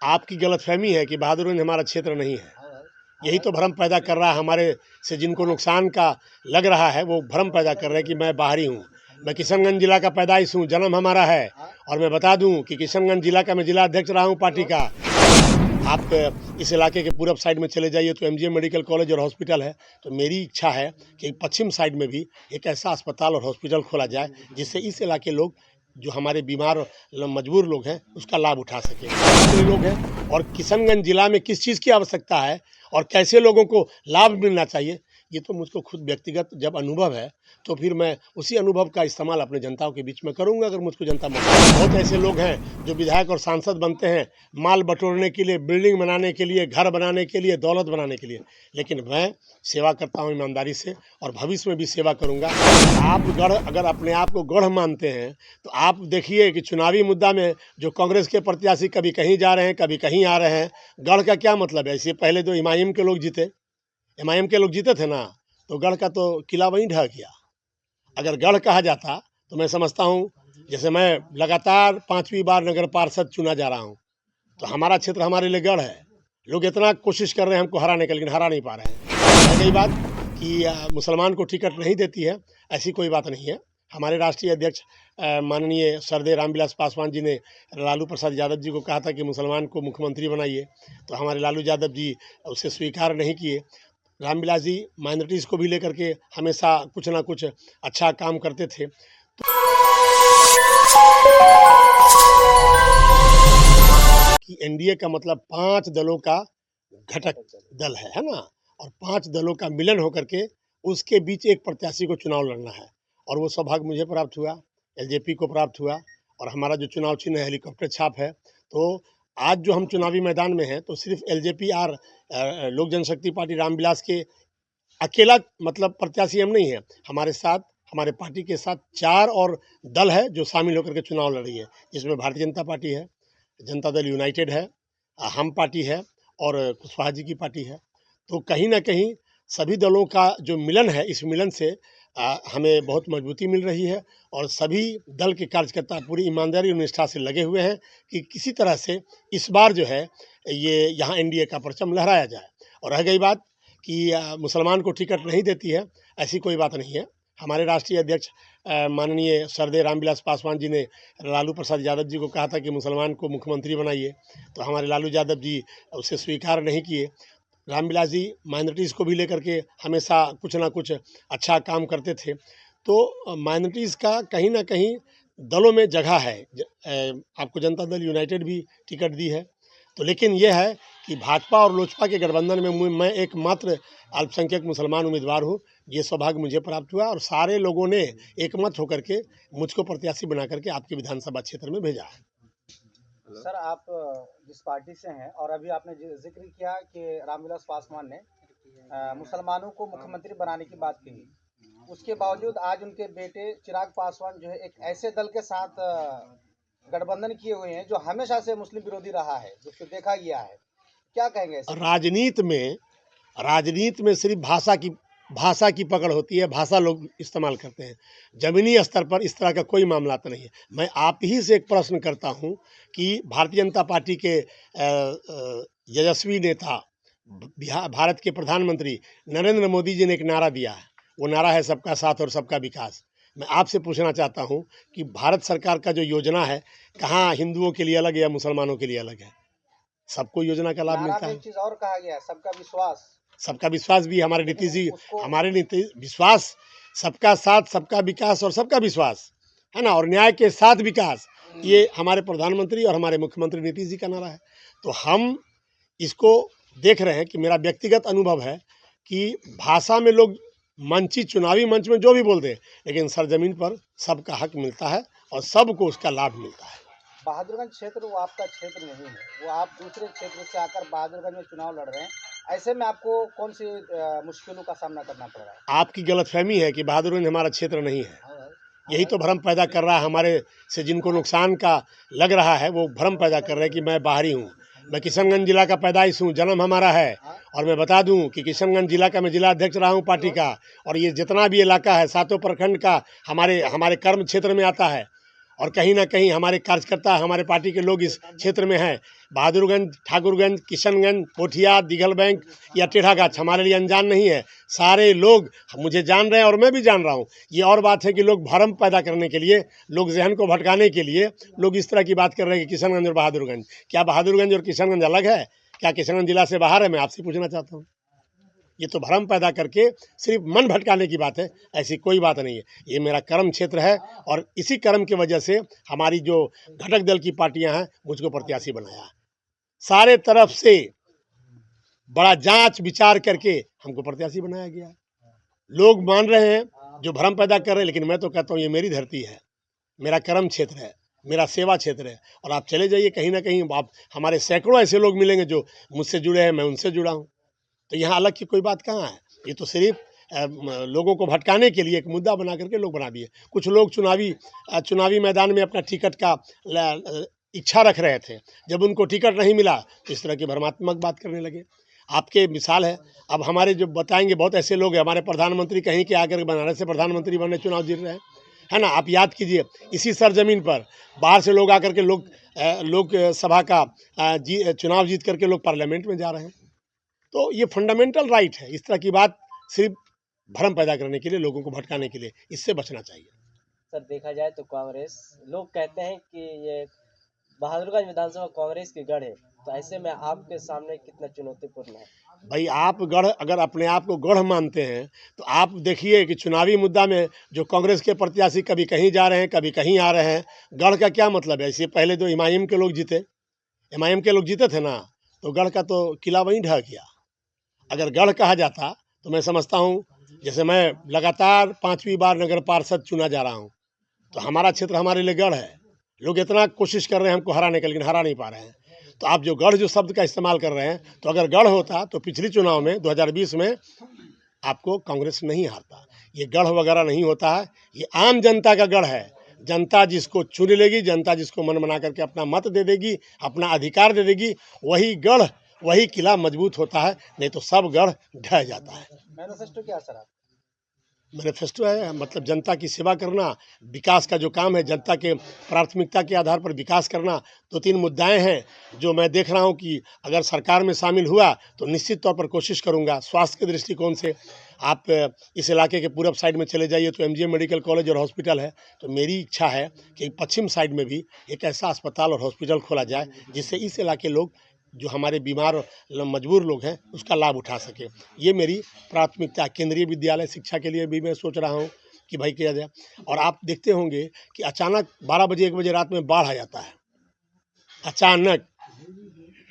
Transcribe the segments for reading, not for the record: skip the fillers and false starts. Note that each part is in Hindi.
आपकी गलतफहमी है कि बहादुरगंज हमारा क्षेत्र नहीं है। यही तो भ्रम पैदा कर रहा है हमारे से, जिनको नुकसान का लग रहा है वो भ्रम पैदा कर रहे हैं कि मैं बाहरी हूँ। मैं किशनगंज जिला का पैदाइश हूँ, जन्म हमारा है। और मैं बता दूं कि किशनगंज जिला का मैं जिला अध्यक्ष रहा हूँ पार्टी का। आप इस इलाके के पूरब साइड में चले जाइए तो एमजीएम मेडिकल कॉलेज और हॉस्पिटल है। तो मेरी इच्छा है कि पश्चिम साइड में भी एक ऐसा अस्पताल और हॉस्पिटल खोला जाए जिससे इस इलाके लोग, जो हमारे बीमार और मजबूर लोग हैं, उसका लाभ उठा सकें। कितने लोग हैं और किशनगंज जिला में किस चीज़ की आवश्यकता है और कैसे लोगों को लाभ मिलना चाहिए, ये तो मुझको खुद व्यक्तिगत जब अनुभव है तो फिर मैं उसी अनुभव का इस्तेमाल अपने जनताओं के बीच में करूंगा अगर मुझको जनता मौका दे। बहुत ऐसे लोग हैं जो विधायक और सांसद बनते हैं माल बटोरने के लिए, बिल्डिंग बनाने के लिए, घर बनाने के लिए, दौलत बनाने के लिए, लेकिन मैं सेवा करता हूं ईमानदारी से और भविष्य में भी सेवा करूंगा। आप गढ़ अगर अपने आप को गढ़ मानते हैं तो आप देखिए कि चुनावी मुद्दा में जो कांग्रेस के प्रत्याशी कभी कहीं जा रहे हैं, कभी कहीं आ रहे हैं। गढ़ का क्या मतलब है? इससे पहले जो एमआईएम के लोग जीते, एमआईएम के लोग जीते थे ना, तो गढ़ का तो किला वहीं ढह गया। अगर गढ़ कहा जाता तो मैं समझता हूँ, जैसे मैं लगातार 5वीं बार नगर पार्षद चुना जा रहा हूँ, तो हमारा क्षेत्र हमारे लिए गढ़ है। लोग इतना कोशिश कर रहे हैं हमको हराने का, लेकिन हरा नहीं पा रहे हैं। रह गई बात कि मुसलमान को टिकट नहीं देती है, ऐसी कोई बात नहीं है। हमारे राष्ट्रीय अध्यक्ष माननीय सरदेव रामविलास पासवान जी ने लालू प्रसाद यादव जी को कहा था कि मुसलमान को मुख्यमंत्री बनाइए, तो हमारे लालू यादव जी उसे स्वीकार नहीं किए। रामविलास जी माइनॉरिटीज़ को भी लेकर के हमेशा कुछ ना कुछ अच्छा काम करते थे। कि एनडीए का मतलब 5 दलों का घटक दल है ना, और 5 दलों का मिलन होकर के उसके बीच एक प्रत्याशी को चुनाव लड़ना है। और वो सौभाग्य मुझे प्राप्त हुआ, एलजेपी को प्राप्त हुआ, और हमारा जो चुनाव चिन्ह है हेलीकॉप्टर छाप है। तो आज जो हम चुनावी मैदान में हैं तो सिर्फ एलजेपी और लोक जनशक्ति पार्टी रामविलास के अकेला मतलब प्रत्याशी हम नहीं है। हमारे साथ, हमारे पार्टी के साथ 4 और दल है जो शामिल होकर के चुनाव लड़ रही है, जिसमें भारतीय जनता पार्टी है, जनता दल यूनाइटेड है, हम पार्टी है और कुशवाहा जी की पार्टी है। तो कहीं ना कहीं सभी दलों का जो मिलन है, इस मिलन से हमें बहुत मजबूती मिल रही है और सभी दल के कार्यकर्ता पूरी ईमानदारी और निष्ठा से लगे हुए हैं कि किसी तरह से इस बार जो है ये यहाँ एनडीए का परचम लहराया जाए। और रह गई बात कि मुसलमान को टिकट नहीं देती है, ऐसी कोई बात नहीं है। हमारे राष्ट्रीय अध्यक्ष माननीय सरदेव रामविलास पासवान जी ने लालू प्रसाद यादव जी को कहा था कि मुसलमान को मुख्यमंत्री बनाइए, तो हमारे लालू यादव जी उसे स्वीकार नहीं किए। रामविलास जी माइनॉरिटीज़ को भी लेकर के हमेशा कुछ ना कुछ अच्छा काम करते थे। तो माइनॉरिटीज़ का कहीं ना कहीं दलों में जगह है। आपको जनता दल यूनाइटेड भी टिकट दी है, तो लेकिन यह है कि भाजपा और लोजपा के गठबंधन में मैं एकमात्र अल्पसंख्यक मुसलमान उम्मीदवार हूं। ये सौभाग्य मुझे प्राप्त हुआ और सारे लोगों ने एकमत होकर के मुझको प्रत्याशी बना करके आपके विधानसभा क्षेत्र में भेजा है। सर, आप जिस पार्टी से हैं और अभी आपने जिक्र किया कि रामविलास पासवान ने मुसलमानों को मुख्यमंत्री बनाने की बात कही, उसके बावजूद आज उनके बेटे चिराग पासवान जो है एक ऐसे दल के साथ गठबंधन किए हुए हैं जो हमेशा से मुस्लिम विरोधी रहा है, जिसको देखा गया है। क्या कहेंगे ऐसे? राजनीति में सिर्फ भाषा की पकड़ होती है, भाषा लोग इस्तेमाल करते हैं। ज़मीनी स्तर पर इस तरह का कोई मामला तो नहीं है। मैं आप ही से एक प्रश्न करता हूं कि भारतीय जनता पार्टी के यशस्वी नेता, भारत के प्रधानमंत्री नरेंद्र मोदी जी ने एक नारा दिया है, वो नारा है सबका साथ और सबका विकास। मैं आपसे पूछना चाहता हूं कि भारत सरकार का जो योजना है, कहाँ हिंदुओं के लिए अलग है या मुसलमानों के लिए अलग है? सबको योजना का लाभ मिलता है। एक चीज और कहा गया है, सबका विश्वास। सबका विश्वास भी हमारे नीतीश जी, हमारे नीति विश्वास, सबका साथ, सबका विकास और सबका विश्वास है ना, और न्याय के साथ विकास, ये हमारे प्रधानमंत्री और हमारे मुख्यमंत्री नीतीश जी का नारा है। तो हम इसको देख रहे हैं कि मेरा व्यक्तिगत अनुभव है कि भाषा में लोग मंची चुनावी मंच में जो भी बोलते हैं, लेकिन सरजमीन पर सबका हक मिलता है और सबको उसका लाभ मिलता है। बहादुरगंज क्षेत्र वो आपका क्षेत्र नहीं है, वो आप दूसरे क्षेत्र से आकर बहादुरगंज में चुनाव लड़ रहे हैं। ऐसे में आपको कौन सी मुश्किलों का सामना करना पड़ रहा है? आपकी गलतफहमी है कि बहादुरगंज हमारा क्षेत्र नहीं है। यही तो भ्रम पैदा कर रहा है हमारे से, जिनको नुकसान का लग रहा है वो भ्रम पैदा कर रहे हैं कि मैं बाहरी हूँ। मैं किशनगंज जिला का पैदाइश हूँ, जन्म हमारा है। और मैं बता दूं कि किशनगंज जिला का मैं जिला अध्यक्ष रहा हूँ पार्टी का, और ये जितना भी इलाका है 7 प्रखंड का हमारे कर्म क्षेत्र में आता है। और कहीं ना कहीं हमारे कार्यकर्ता, हमारे पार्टी के लोग इस क्षेत्र में हैं। बहादुरगंज, ठाकुरगंज, किशनगंज, पोठिया, दिघल बैंक या टेढ़ागाछ हमारे लिए अनजान नहीं है। सारे लोग मुझे जान रहे हैं और मैं भी जान रहा हूँ। ये और बात है कि लोग भ्रम पैदा करने के लिए, लोग जहन को भटकाने के लिए लोग इस तरह की बात कर रहे हैं कि किशनगंज और बहादुरगंज। क्या बहादुरगंज और किशनगंज अलग है? क्या किशनगंज जिला से बाहर है? मैं आपसे पूछना चाहता हूँ। ये तो भ्रम पैदा करके सिर्फ मन भटकाने की बात है, ऐसी कोई बात नहीं है। ये मेरा कर्म क्षेत्र है और इसी कर्म की वजह से हमारी जो घटक दल की पार्टियां हैं मुझको प्रत्याशी बनाया है। सारे तरफ से बड़ा जांच विचार करके हमको प्रत्याशी बनाया गया है। लोग मान रहे हैं जो भ्रम पैदा कर रहे हैं, लेकिन मैं तो कहता हूँ ये मेरी धरती है, मेरा कर्म क्षेत्र है, मेरा सेवा क्षेत्र है। और आप चले जाइए कहीं ना कहीं, आप हमारे सैकड़ों ऐसे लोग मिलेंगे जो मुझसे जुड़े हैं, मैं उनसे जुड़ा हूँ। तो यहाँ अलग की कोई बात कहाँ है? ये तो सिर्फ लोगों को भटकाने के लिए एक मुद्दा बना करके लोग बना दिए। कुछ लोग चुनावी मैदान में अपना टिकट का इच्छा रख रहे थे, जब उनको टिकट नहीं मिला तो इस तरह की भ्रमात्मक बात करने लगे। आपके मिसाल है, अब हमारे जो बताएंगे बहुत ऐसे लोग हैं, हमारे प्रधानमंत्री कहीं के आकर बनारस से प्रधानमंत्री बनने चुनाव जीत रहे हैं, है ना। आप याद कीजिए, इसी सरजमीन पर बाहर से लोग आकर के लोक सभा का चुनाव जीत करके लोग पार्लियामेंट में जा रहे हैं। तो ये फंडामेंटल राइट है। इस तरह की बात सिर्फ भ्रम पैदा करने के लिए, लोगों को भटकाने के लिए, इससे बचना चाहिए। सर देखा जाए तो कांग्रेस, लोग कहते हैं कि ये बहादुरगंज विधानसभा कांग्रेस की गढ़ है, तो ऐसे में आपके सामने कितना चुनौतीपूर्ण है? भाई, आप गढ़, अगर अपने आप को गढ़ मानते हैं तो आप देखिए कि चुनावी मुद्दा में जो कांग्रेस के प्रत्याशी कभी कहीं जा रहे हैं, कभी कहीं आ रहे हैं। गढ़ का क्या मतलब है? इससे पहले तो एमआईएम के लोग जीते, एमआईएम के लोग जीते थे ना, तो गढ़ का तो किला वहीं ढह गया। अगर गढ़ कहा जाता तो मैं समझता हूँ, जैसे मैं लगातार 5वीं बार नगर पार्षद चुना जा रहा हूँ, तो हमारा क्षेत्र हमारे लिए गढ़ है। लोग इतना कोशिश कर रहे हैं हमको हराने का, लेकिन हरा नहीं पा रहे हैं। तो आप जो गढ़, जो शब्द का इस्तेमाल कर रहे हैं, तो अगर गढ़ होता तो पिछली चुनाव में 2020 में आपको कांग्रेस नहीं हारता। ये गढ़ वगैरह नहीं होता है, ये आम जनता का गढ़ है। जनता जिसको चुन लेगी, जनता जिसको मन बना करके अपना मत दे देगी, अपना अधिकार दे देगी, वही गढ़, वही किला मजबूत होता है, नहीं तो सब गढ़ ढह जाता है। मैनिफेस्टो क्या सर आप? मैनिफेस्टो है मतलब जनता की सेवा करना, विकास का जो काम है, जनता के प्राथमिकता के आधार पर विकास करना। 2-3 मुद्दाएं हैं जो मैं देख रहा हूं कि अगर सरकार में शामिल हुआ तो निश्चित तौर पर कोशिश करूंगा। स्वास्थ्य के दृष्टिकोण से आप इस इलाके के पूरब साइड में चले जाइए तो एमजीएम मेडिकल कॉलेज और हॉस्पिटल है। तो मेरी इच्छा है कि पश्चिम साइड में भी एक ऐसा अस्पताल और हॉस्पिटल खोला जाए जिससे इस इलाके लोग, जो हमारे बीमार और मजबूर लोग हैं, उसका लाभ उठा सके। ये मेरी प्राथमिकता। केंद्रीय विद्यालय शिक्षा के लिए भी मैं सोच रहा हूँ कि भाई किया जाए। और आप देखते होंगे कि अचानक 12 बजे 1 बजे रात में बाढ़ आ जाता है, अचानक,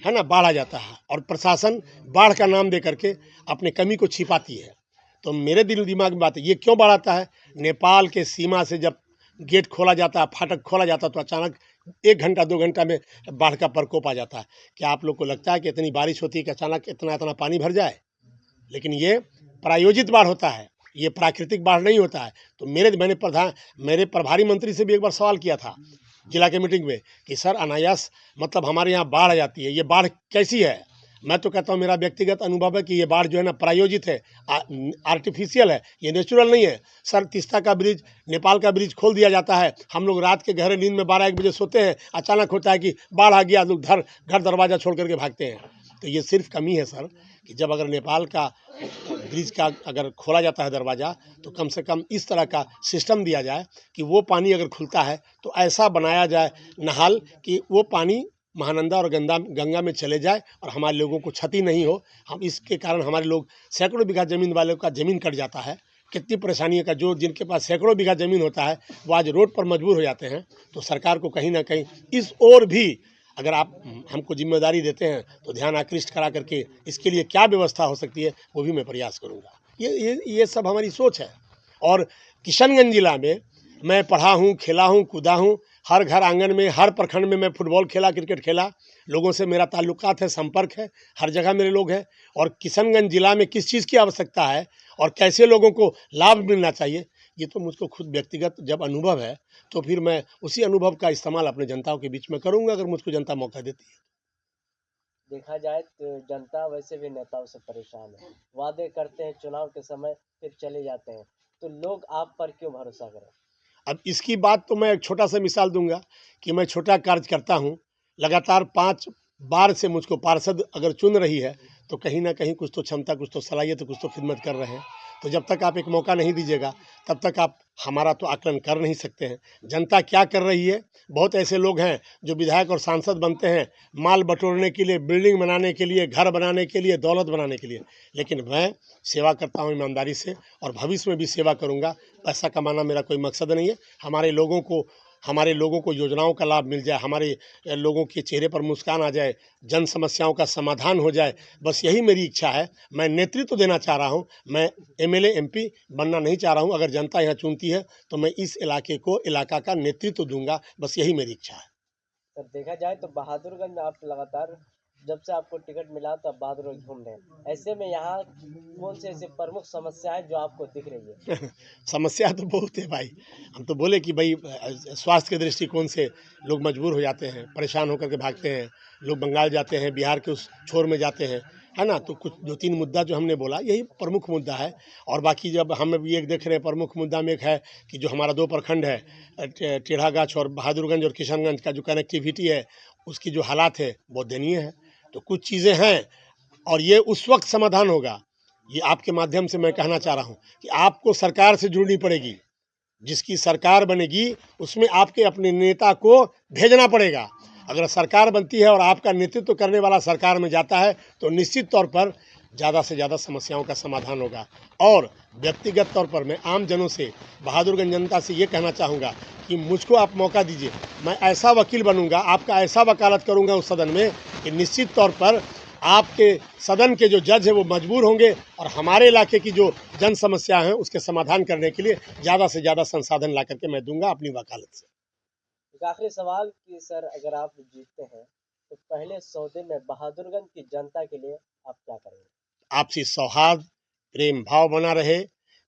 है ना, बाढ़ आ जाता है और प्रशासन बाढ़ का नाम दे करके अपने कमी को छिपाती है। तो मेरे दिल दिमाग में बात है, ये क्यों बाढ़ आता है? नेपाल के सीमा से जब गेट खोला जाता है, फाटक खोला जाता है, तो अचानक 1 घंटा 2 घंटा में बाढ़ का प्रकोप आ जाता है। क्या आप लोग को लगता है कि इतनी बारिश होती है कि अचानक इतना इतना पानी भर जाए? लेकिन ये प्रायोजित बाढ़ होता है, ये प्राकृतिक बाढ़ नहीं होता है। तो मेरे प्रभारी मंत्री से भी एक बार सवाल किया था जिला के मीटिंग में कि सर, अनायास मतलब हमारे यहाँ बाढ़ आ जाती है, ये बाढ़ कैसी है? मैं तो कहता हूँ, मेरा व्यक्तिगत अनुभव है कि ये बाढ़ जो है ना, प्रायोजित है, आर्टिफिशियल है, ये नेचुरल नहीं है। सर, तीस्ता का ब्रिज, नेपाल का ब्रिज खोल दिया जाता है, हम लोग रात के गहरे नींद में 12-1 बजे सोते हैं, अचानक होता है कि बाढ़ आ गया, लोग घर दरवाज़ा छोड़ करके भागते हैं। तो ये सिर्फ कमी है सर, कि जब अगर नेपाल का ब्रिज का अगर खोला जाता है दरवाज़ा, तो कम से कम इस तरह का सिस्टम दिया जाए कि वो पानी अगर खुलता है तो ऐसा बनाया जाए नहल कि वो पानी महानंदा और गंगा में चले जाए और हमारे लोगों को क्षति नहीं हो। हम इसके कारण हमारे लोग, सैकड़ों बीघा ज़मीन वालों का ज़मीन कट जाता है, कितनी परेशानियों का, जो जिनके पास सैकड़ों बीघा ज़मीन होता है वो आज रोड पर मजबूर हो जाते हैं। तो सरकार को कहीं ना कहीं इस ओर भी, अगर आप हमको जिम्मेदारी देते हैं तो ध्यान आकृष्ट करा करके इसके लिए क्या व्यवस्था हो सकती है वो भी मैं प्रयास करूँगा। ये सब हमारी सोच है। और किशनगंज जिला में मैं पढ़ा हूँ, खेला हूँ, कूदा हूँ। हर घर आंगन में, हर प्रखंड में मैं फुटबॉल खेला, क्रिकेट खेला। लोगों से मेरा ताल्लुकात है, संपर्क है, हर जगह मेरे लोग हैं। और किशनगंज जिला में किस चीज़ की आवश्यकता है और कैसे लोगों को लाभ मिलना चाहिए, ये तो मुझको खुद व्यक्तिगत जब अनुभव है, तो फिर मैं उसी अनुभव का इस्तेमाल अपने जनताओं के बीच में करूँगा, अगर मुझको जनता मौका देती है। देखा जाए तो जनता वैसे भी नेताओं से परेशान है, वादे करते हैं चुनाव के समय फिर चले जाते हैं, तो लोग आप पर क्यों भरोसा करें? अब इसकी बात तो मैं एक छोटा सा मिसाल दूंगा कि मैं छोटा कार्य करता हूँ, लगातार 5 बार से मुझको पार्षद अगर चुन रही है तो कहीं ना कहीं कुछ तो क्षमता, कुछ तो सलाहियत, कुछ तो खिदमत कर रहे हैं। तो जब तक आप एक मौका नहीं दीजिएगा तब तक आप हमारा तो आकलन कर नहीं सकते हैं। जनता क्या कर रही है, बहुत ऐसे लोग हैं जो विधायक और सांसद बनते हैं माल बटोरने के लिए, बिल्डिंग बनाने के लिए, घर बनाने के लिए, दौलत बनाने के लिए, लेकिन मैं सेवा करता हूं ईमानदारी से और भविष्य में भी सेवा करूंगा। पैसा कमाना मेरा कोई मकसद नहीं है। हमारे लोगों को योजनाओं का लाभ मिल जाए, हमारे लोगों के चेहरे पर मुस्कान आ जाए, जन समस्याओं का समाधान हो जाए, बस यही मेरी इच्छा है। मैं नेतृत्व देना चाह रहा हूं, मैं एमएलए एमपी बनना नहीं चाह रहा हूं। अगर जनता यहाँ चुनती है तो मैं इस इलाका का नेतृत्व दूंगा, बस यही मेरी इच्छा है। सर देखा जाए तो बहादुरगंज में आप लगातार जब से आपको टिकट मिला तब बहादुरगंज घूम रहे हैं, ऐसे में यहाँ कौन से ऐसे प्रमुख समस्याएं जो आपको दिख रही है? समस्या तो बहुत है भाई। हम तो बोले कि भाई स्वास्थ्य के दृष्टिकोण से लोग मजबूर हो जाते हैं, परेशान होकर के भागते हैं, लोग बंगाल जाते हैं, बिहार के उस छोर में जाते हैं, है ना। तो कुछ 2-3 मुद्दा जो हमने बोला यही प्रमुख मुद्दा है। और बाकी जब हम भी एक देख रहे हैं, प्रमुख मुद्दा में एक है कि जो हमारा 2 प्रखंड है, टेढ़ागाछ और बहादुरगंज और किशनगंज का जो कनेक्टिविटी है उसकी जो हालात है बहुत दयनीय है। तो कुछ चीज़ें हैं और ये उस वक्त समाधान होगा। ये आपके माध्यम से मैं कहना चाह रहा हूँ कि आपको सरकार से जुड़नी पड़ेगी। जिसकी सरकार बनेगी उसमें आपके अपने नेता को भेजना पड़ेगा। अगर सरकार बनती है और आपका नेतृत्व करने वाला सरकार में जाता है तो निश्चित तौर पर ज़्यादा से ज़्यादा समस्याओं का समाधान होगा। और व्यक्तिगत तौर पर मैं आम जनों से, बहादुरगंज जनता से ये कहना चाहूँगा कि मुझको आप मौका दीजिए, मैं ऐसा वकील बनूंगा, आपका ऐसा वकालत करूंगा उस सदन में कि निश्चित तौर पर आपके सदन के जो जज है वो मजबूर होंगे और हमारे इलाके की जो जन समस्या है उसके समाधान करने के लिए ज़्यादा से ज़्यादा संसाधन ला करके मैं दूंगा अपनी वकालत से। एक आखिरी सवाल कि सर अगर आप जीतते हैं तो पहले 100 दिन में बहादुरगंज की जनता के लिए आप क्या करेंगे? आपसी सौहार्द, प्रेम भाव बना रहे,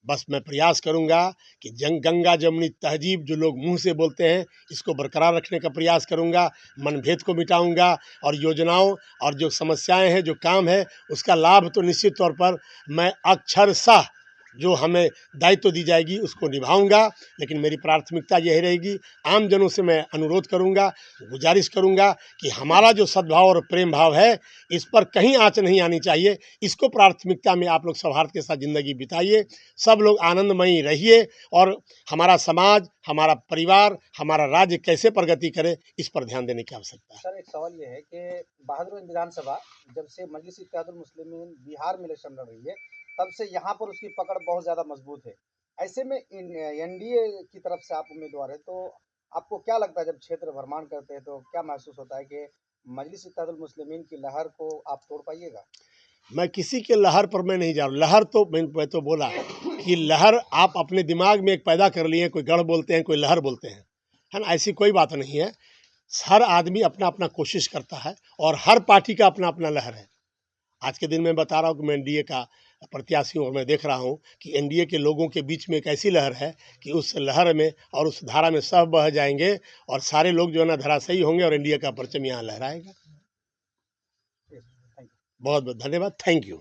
बस मैं प्रयास करूंगा कि गंगा जमुनी तहजीब जो लोग मुंह से बोलते हैं इसको बरकरार रखने का प्रयास करूंगा, मनभेद को मिटाऊंगा और योजनाओं और जो समस्याएं हैं, जो काम है उसका लाभ तो निश्चित तौर पर मैं अक्षरशः जो हमें दायित्व दी जाएगी उसको निभाऊंगा। लेकिन मेरी प्राथमिकता यही रहेगी, आम जनों से मैं अनुरोध करूंगा, गुजारिश करूंगा कि हमारा जो सद्भाव और प्रेम भाव है इस पर कहीं आँच नहीं आनी चाहिए। इसको प्राथमिकता में आप लोग सौहार्द के साथ ज़िंदगी बिताइए, सब लोग आनंदमयी रहिए और हमारा समाज, हमारा परिवार, हमारा राज्य कैसे प्रगति करे इस पर ध्यान देने की आवश्यकता है। सर एक सवाल ये है कि बहादुरगंज विधानसभा जब से मजलिस इत्तेहादुल मुस्लिमीन बिहार में इलेक्शन लड़ रही है तब से यहाँ पर उसकी पकड़ बहुत ज़्यादा मजबूत है। ऐसे में एनडीए की तरफ से आप उम्मीदवार हैं, तो आपको क्या लगता है जब क्षेत्र भ्रमण करते हैं तो क्या महसूस होता है कि मजलिस इत्तेहादुल मुस्लिमीन की लहर को आप तोड़ पाइएगा? मैं किसी के लहर पर मैं नहीं जा रहा हूँ। लहर तो मैं तो बोला कि लहर आप अपने दिमाग में एक पैदा कर लिए, कोई गढ़ बोलते हैं, कोई लहर बोलते हैं, है ना। ऐसी कोई बात नहीं है। हर आदमी अपना अपना कोशिश करता है और हर पार्टी का अपना अपना लहर है। आज के दिन मैं बता रहा हूँ कि मैं एनडीए का प्रत्याशी हूँ और मैं देख रहा हूँ कि एनडीए के लोगों के बीच में एक ऐसी लहर है कि उस लहर में और उस धारा में सब बह जाएंगे और सारे लोग जो है ना धराशायी होंगे और एनडीए का परचम यहाँ लहराएगा। बहुत बहुत धन्यवाद। Thank you.